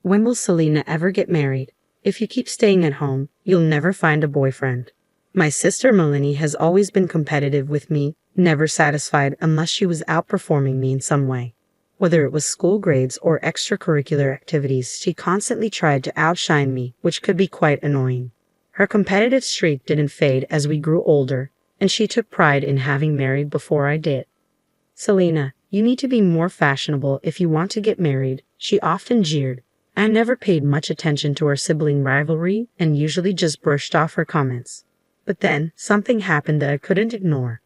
When will Selena ever get married? If you keep staying at home, you'll never find a boyfriend. My sister Melanie has always been competitive with me, never satisfied unless she was outperforming me in some way. Whether it was school grades or extracurricular activities, she constantly tried to outshine me, which could be quite annoying. Her competitive streak didn't fade as we grew older, and she took pride in having married before I did. Selena, you need to be more fashionable if you want to get married, she often jeered. I never paid much attention to our sibling rivalry and usually just brushed off her comments. But then, something happened that I couldn't ignore.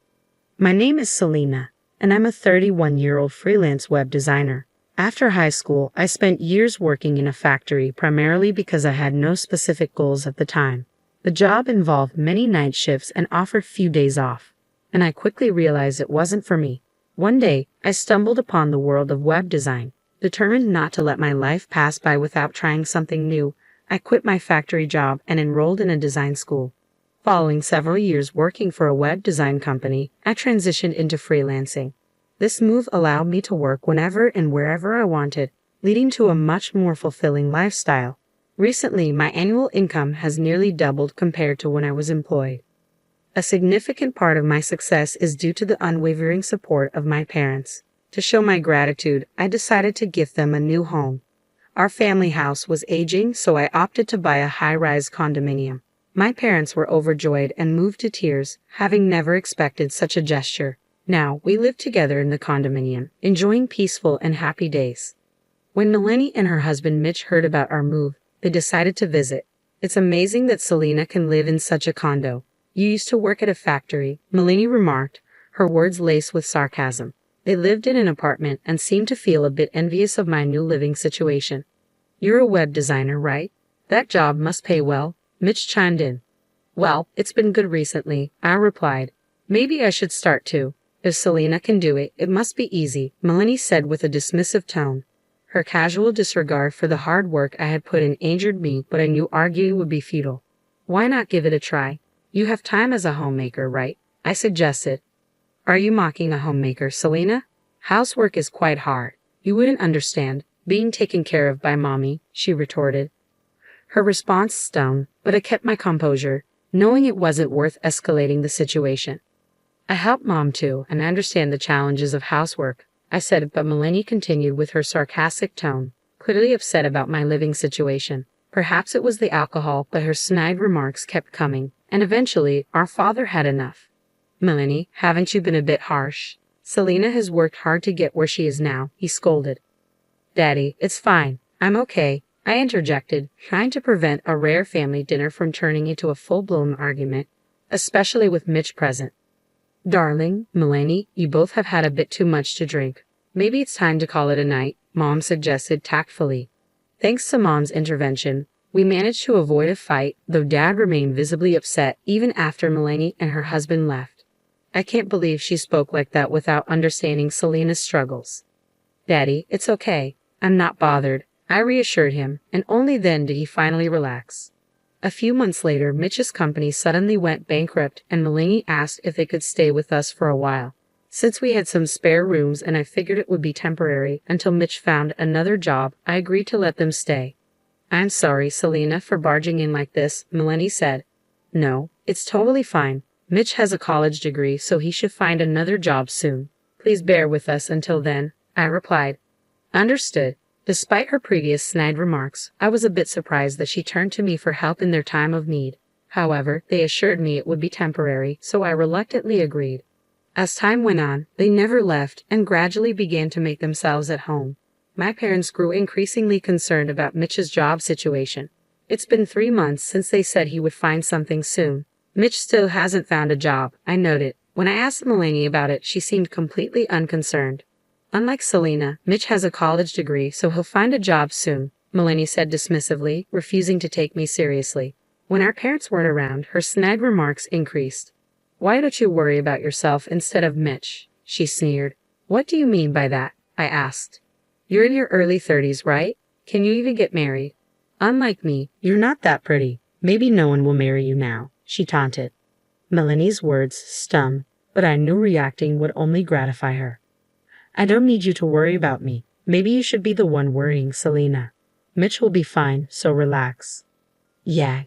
My name is Selena, and I'm a 31-year-old freelance web designer. After high school, I spent years working in a factory primarily because I had no specific goals at the time. The job involved many night shifts and offered few days off, and I quickly realized it wasn't for me. One day, I stumbled upon the world of web design. Determined not to let my life pass by without trying something new, I quit my factory job and enrolled in a design school. Following several years working for a web design company, I transitioned into freelancing. This move allowed me to work whenever and wherever I wanted, leading to a much more fulfilling lifestyle. Recently, my annual income has nearly doubled compared to when I was employed. A significant part of my success is due to the unwavering support of my parents. To show my gratitude, I decided to gift them a new home. Our family house was aging, so I opted to buy a high-rise condominium. My parents were overjoyed and moved to tears, having never expected such a gesture. Now, we live together in the condominium, enjoying peaceful and happy days. When Melanie and her husband Mitch heard about our move, they decided to visit. It's amazing that Selena can live in such a condo. You used to work at a factory, Melanie remarked, her words laced with sarcasm. They lived in an apartment and seemed to feel a bit envious of my new living situation. You're a web designer, right? That job must pay well, Mitch chimed in. Well, it's been good recently, I replied. Maybe I should start too. If Selena can do it, it must be easy, Melanie said with a dismissive tone. Her casual disregard for the hard work I had put in angered me, but I knew arguing would be futile. Why not give it a try? You have time as a homemaker, right? I suggested. Are you mocking a homemaker, Selena? Housework is quite hard. You wouldn't understand, being taken care of by mommy, she retorted. Her response stung, but I kept my composure, knowing it wasn't worth escalating the situation. I help mom too, and I understand the challenges of housework, I said, but Melanie continued with her sarcastic tone, clearly upset about my living situation. Perhaps it was the alcohol, but her snide remarks kept coming, and eventually, our father had enough. Melanie, haven't you been a bit harsh? Selena has worked hard to get where she is now, he scolded. Daddy, it's fine. I'm okay, I interjected, trying to prevent a rare family dinner from turning into a full-blown argument, especially with Mitch present. Darling, Melanie, you both have had a bit too much to drink. Maybe it's time to call it a night, Mom suggested tactfully. Thanks to Mom's intervention, we managed to avoid a fight, though Dad remained visibly upset even after Melanie and her husband left. I can't believe she spoke like that without understanding Selena's struggles. Daddy, it's okay. I'm not bothered, I reassured him, and only then did he finally relax. A few months later, Mitch's company suddenly went bankrupt and Melanie asked if they could stay with us for a while. Since we had some spare rooms and I figured it would be temporary until Mitch found another job, I agreed to let them stay. I'm sorry, Selena, for barging in like this, Melanie said. No, it's totally fine. Mitch has a college degree, so he should find another job soon. Please bear with us until then, I replied. Understood. Despite her previous snide remarks, I was a bit surprised that she turned to me for help in their time of need. However, they assured me it would be temporary, so I reluctantly agreed. As time went on, they never left and gradually began to make themselves at home. My parents grew increasingly concerned about Mitch's job situation. It's been 3 months since they said he would find something soon. Mitch still hasn't found a job, I noted. When I asked Melanie about it, she seemed completely unconcerned. Unlike Selena, Mitch has a college degree, so he'll find a job soon, Melanie said dismissively, refusing to take me seriously. When our parents weren't around, her snide remarks increased. Why don't you worry about yourself instead of Mitch? She sneered. What do you mean by that? I asked. You're in your early 30s, right? Can you even get married? Unlike me, you're not that pretty. Maybe no one will marry you now, she taunted. Melanie's words stung, but I knew reacting would only gratify her. I don't need you to worry about me. Maybe you should be the one worrying, Selena. Mitch will be fine, so relax. Yeah.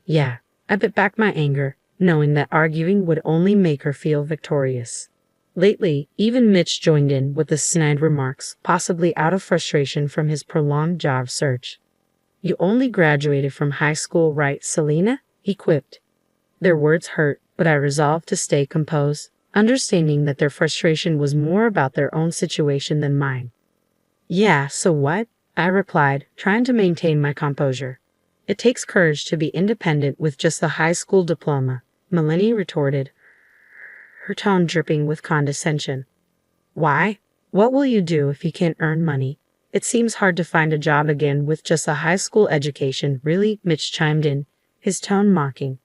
I bit back my anger, knowing that arguing would only make her feel victorious. Lately, even Mitch joined in with the snide remarks, possibly out of frustration from his prolonged job search. You only graduated from high school, right, Selena? He quipped. Their words hurt, but I resolved to stay composed, understanding that their frustration was more about their own situation than mine. Yeah, so what? I replied, trying to maintain my composure. It takes courage to be independent with just a high school diploma, Melanie retorted, her tone dripping with condescension. Why? What will you do if you can't earn money? It seems hard to find a job again with just a high school education, really? Mitch chimed in, his tone mocking.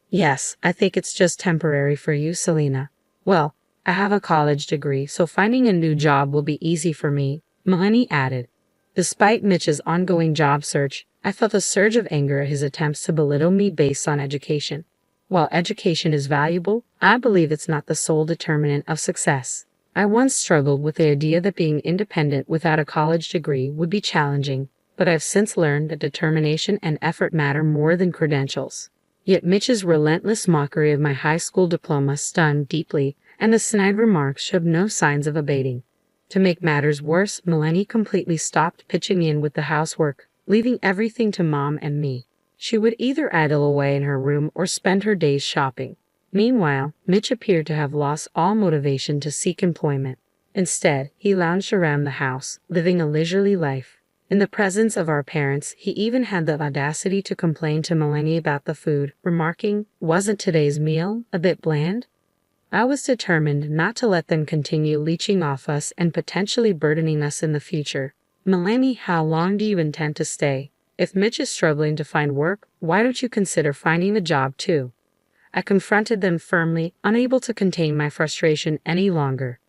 Yes, I think it's just temporary for you, Selena. Well, I have a college degree, so finding a new job will be easy for me, Melanie added. Despite Mitch's ongoing job search, I felt a surge of anger at his attempts to belittle me based on education. While education is valuable, I believe it's not the sole determinant of success. I once struggled with the idea that being independent without a college degree would be challenging, but I've since learned that determination and effort matter more than credentials. Yet Mitch's relentless mockery of my high school diploma stung deeply, and the snide remarks showed no signs of abating. To make matters worse, Melanie completely stopped pitching in with the housework, leaving everything to Mom and me. She would either idle away in her room or spend her days shopping. Meanwhile, Mitch appeared to have lost all motivation to seek employment. Instead, he lounged around the house, living a leisurely life. In the presence of our parents, he even had the audacity to complain to Melanie about the food, remarking, "Wasn't today's meal a bit bland?" I was determined not to let them continue leeching off us and potentially burdening us in the future. Melanie, how long do you intend to stay? If Mitch is struggling to find work, why don't you consider finding a job too? I confronted them firmly, unable to contain my frustration any longer.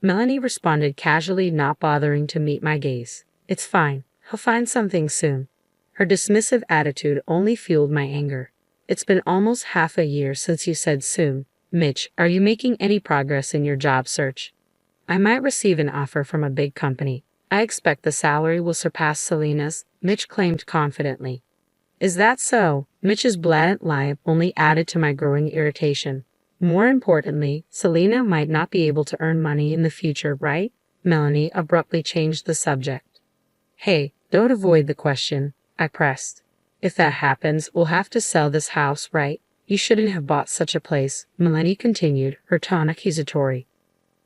Melanie responded casually, not bothering to meet my gaze. It's fine. He'll find something soon. Her dismissive attitude only fueled my anger. It's been almost half a year since you said soon. Mitch, are you making any progress in your job search? I might receive an offer from a big company. I expect the salary will surpass Selena's, Mitch claimed confidently. Is that so? Mitch's blatant lie only added to my growing irritation. More importantly, Selena might not be able to earn money in the future, right? Melanie abruptly changed the subject. Hey, don't avoid the question, I pressed. If that happens, we'll have to sell this house, right? You shouldn't have bought such a place, Melanie continued, her tone accusatory.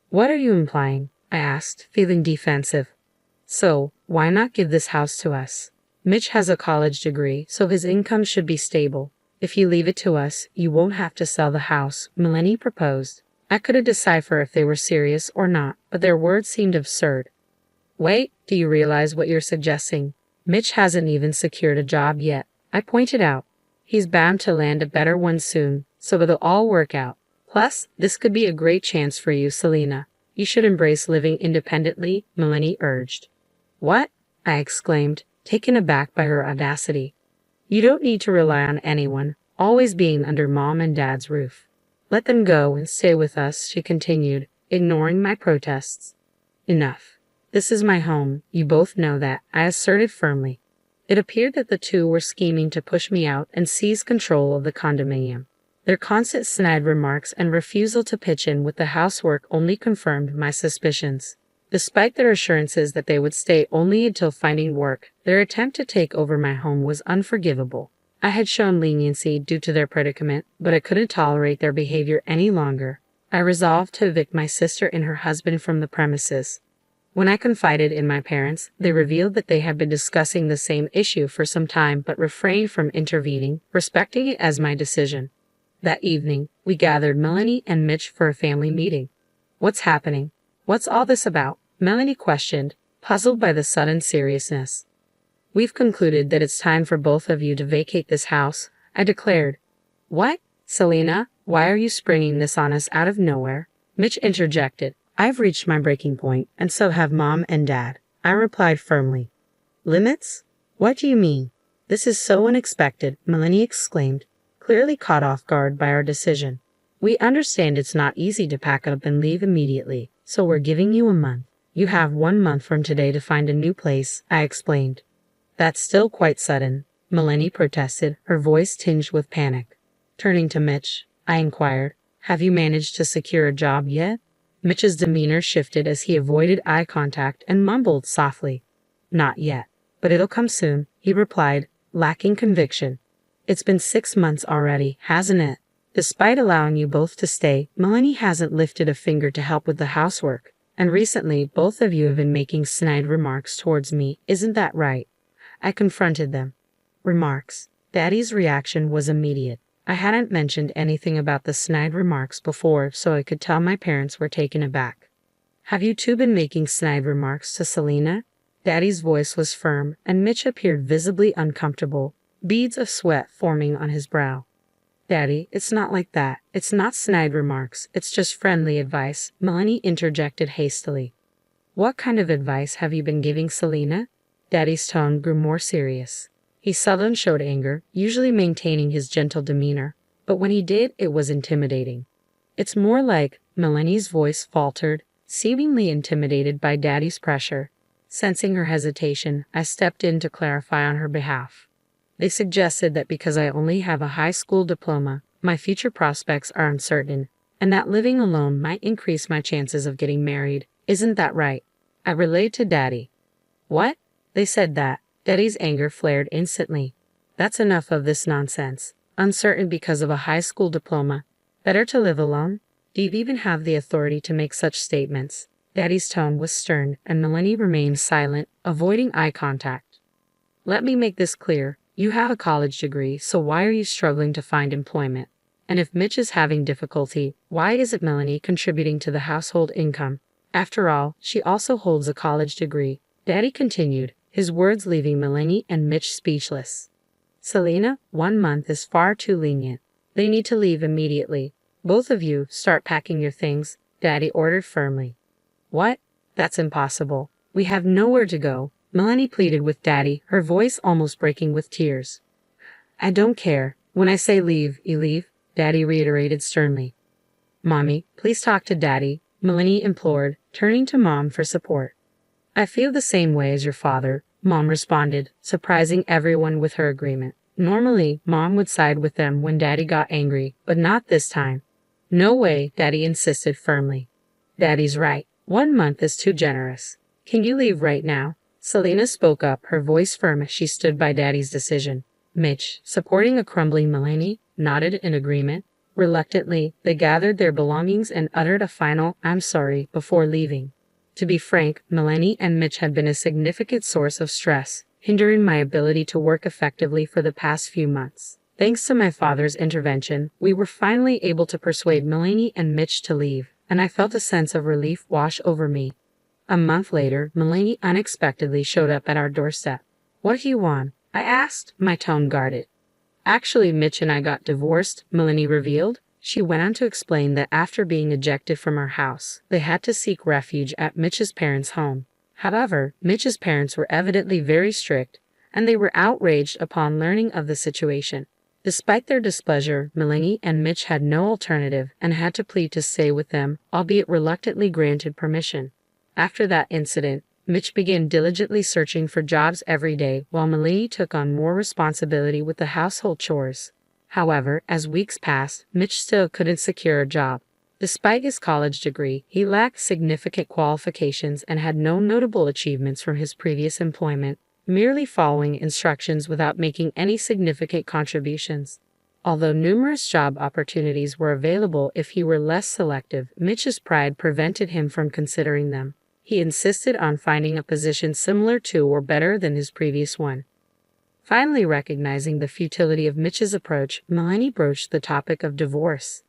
What are you implying? I asked, feeling defensive. So, why not give this house to us? Mitch has a college degree, so his income should be stable. If you leave it to us, you won't have to sell the house, Melanie proposed. I couldn't decipher if they were serious or not, but their words seemed absurd. Wait, do you realize what you're suggesting? Mitch hasn't even secured a job yet, I pointed out. He's bound to land a better one soon, so it'll all work out. Plus, this could be a great chance for you, Selena. You should embrace living independently, Melanie urged. What? I exclaimed, taken aback by her audacity. You don't need to rely on anyone, always being under Mom and Dad's roof. Let them go and stay with us, she continued, ignoring my protests. Enough. This is my home, you both know that, I asserted firmly. It appeared that the two were scheming to push me out and seize control of the condominium. Their constant snide remarks and refusal to pitch in with the housework only confirmed my suspicions. Despite their assurances that they would stay only until finding work, their attempt to take over my home was unforgivable. I had shown leniency due to their predicament, but I couldn't tolerate their behavior any longer. I resolved to evict my sister and her husband from the premises. When I confided in my parents, they revealed that they had been discussing the same issue for some time but refrained from intervening, respecting it as my decision. That evening, we gathered Melanie and Mitch for a family meeting. What's happening? What's all this about? Melanie questioned, puzzled by the sudden seriousness. We've concluded that it's time for both of you to vacate this house, I declared. What? Selena, why are you springing this on us out of nowhere? Mitch interjected. I've reached my breaking point, and so have Mom and Dad, I replied firmly. Limits? What do you mean? This is so unexpected, Melanie exclaimed, clearly caught off guard by our decision. We understand it's not easy to pack up and leave immediately, so we're giving you a month. You have 1 month from today to find a new place, I explained. That's still quite sudden, Melanie protested, her voice tinged with panic. Turning to Mitch, I inquired, have you managed to secure a job yet? Mitch's demeanor shifted as he avoided eye contact and mumbled softly. Not yet, but it'll come soon, he replied, lacking conviction. It's been 6 months already, hasn't it? Despite allowing you both to stay, Melanie hasn't lifted a finger to help with the housework. And recently, both of you have been making snide remarks towards me, isn't that right? I confronted them. Remarks. Daddy's reaction was immediate. I hadn't mentioned anything about the snide remarks before, so I could tell my parents were taken aback. Have you two been making snide remarks to Selena? Daddy's voice was firm, and Mitch appeared visibly uncomfortable, beads of sweat forming on his brow. Daddy, it's not like that. It's not snide remarks. It's just friendly advice, Melanie interjected hastily. What kind of advice have you been giving Selena? Daddy's tone grew more serious. He seldom showed anger, usually maintaining his gentle demeanor, but when he did, it was intimidating. It's more like, Melanie's voice faltered, seemingly intimidated by Daddy's pressure. Sensing her hesitation, I stepped in to clarify on her behalf. They suggested that because I only have a high school diploma, my future prospects are uncertain, and that living alone might increase my chances of getting married. Isn't that right? I relayed to Daddy. What? They said that. Daddy's anger flared instantly. That's enough of this nonsense. Uncertain because of a high school diploma. Better to live alone? Do you even have the authority to make such statements? Daddy's tone was stern, and Melanie remained silent, avoiding eye contact. Let me make this clear. You have a college degree, so why are you struggling to find employment? And if Mitch is having difficulty, why isn't Melanie contributing to the household income? After all, she also holds a college degree. Daddy continued, his words leaving Melanie and Mitch speechless. Selena, 1 month is far too lenient. They need to leave immediately. Both of you start packing your things, Daddy ordered firmly. What? That's impossible. We have nowhere to go, Melanie pleaded with Daddy, her voice almost breaking with tears. I don't care. When I say leave, you leave, Daddy reiterated sternly. Mommy, please talk to Daddy, Melanie implored, turning to Mom for support. I feel the same way as your father, Mom responded, surprising everyone with her agreement. Normally, Mom would side with them when Daddy got angry, but not this time. No way, Daddy insisted firmly. Daddy's right. 1 month is too generous. Can you leave right now? Selena spoke up, her voice firm as she stood by Daddy's decision. Mitch, supporting a crumbling Melanie, nodded in agreement. Reluctantly, they gathered their belongings and uttered a final, I'm sorry, before leaving. To be frank, Melanie and Mitch had been a significant source of stress, hindering my ability to work effectively for the past few months. Thanks to my father's intervention, we were finally able to persuade Melanie and Mitch to leave, and I felt a sense of relief wash over me. A month later, Melanie unexpectedly showed up at our doorstep. What do you want? I asked, my tone guarded. Actually, Mitch and I got divorced, Melanie revealed. She went on to explain that after being ejected from our house, they had to seek refuge at Mitch's parents' home. However, Mitch's parents were evidently very strict, and they were outraged upon learning of the situation. Despite their displeasure, Melanie and Mitch had no alternative and had to plead to stay with them, albeit reluctantly granted permission. After that incident, Mitch began diligently searching for jobs every day while Melanie took on more responsibility with the household chores. However, as weeks passed, Mitch still couldn't secure a job. Despite his college degree, he lacked significant qualifications and had no notable achievements from his previous employment, merely following instructions without making any significant contributions. Although numerous job opportunities were available if he were less selective, Mitch's pride prevented him from considering them. He insisted on finding a position similar to or better than his previous one. Finally recognizing the futility of Mitch's approach, Melanie broached the topic of divorce.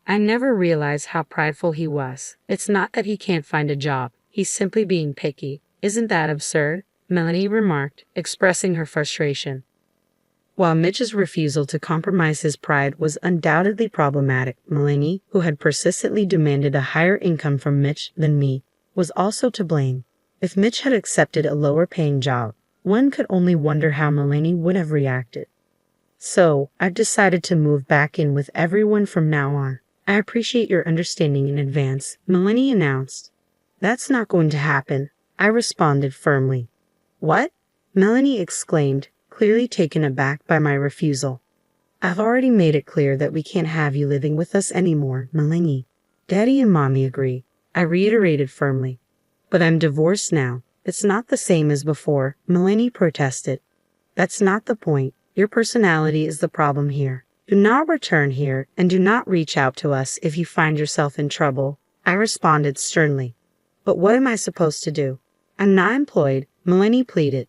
I never realized how prideful he was. It's not that he can't find a job. He's simply being picky. Isn't that absurd? Melanie remarked, expressing her frustration. While Mitch's refusal to compromise his pride was undoubtedly problematic, Melanie, who had persistently demanded a higher income from Mitch than me, was also to blame. If Mitch had accepted a lower-paying job, one could only wonder how Melanie would have reacted. So, I've decided to move back in with everyone from now on. I appreciate your understanding in advance, Melanie announced. That's not going to happen, I responded firmly. What? Melanie exclaimed, clearly taken aback by my refusal. I've already made it clear that we can't have you living with us anymore, Melanie. Daddy and Mommy agree, I reiterated firmly. But I'm divorced now. It's not the same as before, Melanie protested. That's not the point. Your personality is the problem here. Do not return here and do not reach out to us if you find yourself in trouble, I responded sternly. But what am I supposed to do? I'm not employed, Melanie pleaded.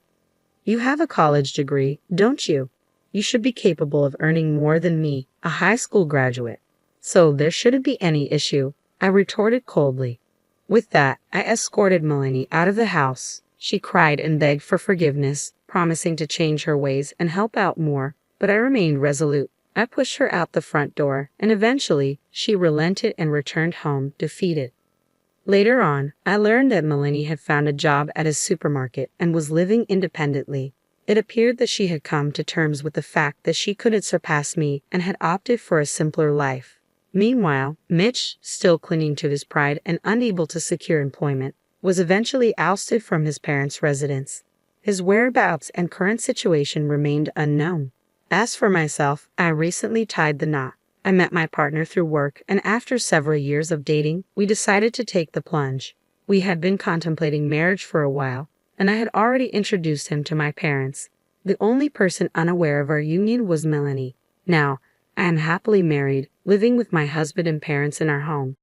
You have a college degree, don't you? You should be capable of earning more than me, a high school graduate. So there shouldn't be any issue, I retorted coldly. With that, I escorted Melanie out of the house. She cried and begged for forgiveness, promising to change her ways and help out more, but I remained resolute. I pushed her out the front door, and eventually, she relented and returned home, defeated. Later on, I learned that Melanie had found a job at a supermarket and was living independently. It appeared that she had come to terms with the fact that she couldn't surpass me and had opted for a simpler life. Meanwhile, Mitch, still clinging to his pride and unable to secure employment, was eventually ousted from his parents' residence. His whereabouts and current situation remained unknown. As for myself, I recently tied the knot. I met my partner through work, and after several years of dating, we decided to take the plunge. We had been contemplating marriage for a while, and I had already introduced him to my parents. The only person unaware of our union was Melanie. Now, I am happily married, living with my husband and parents in our home.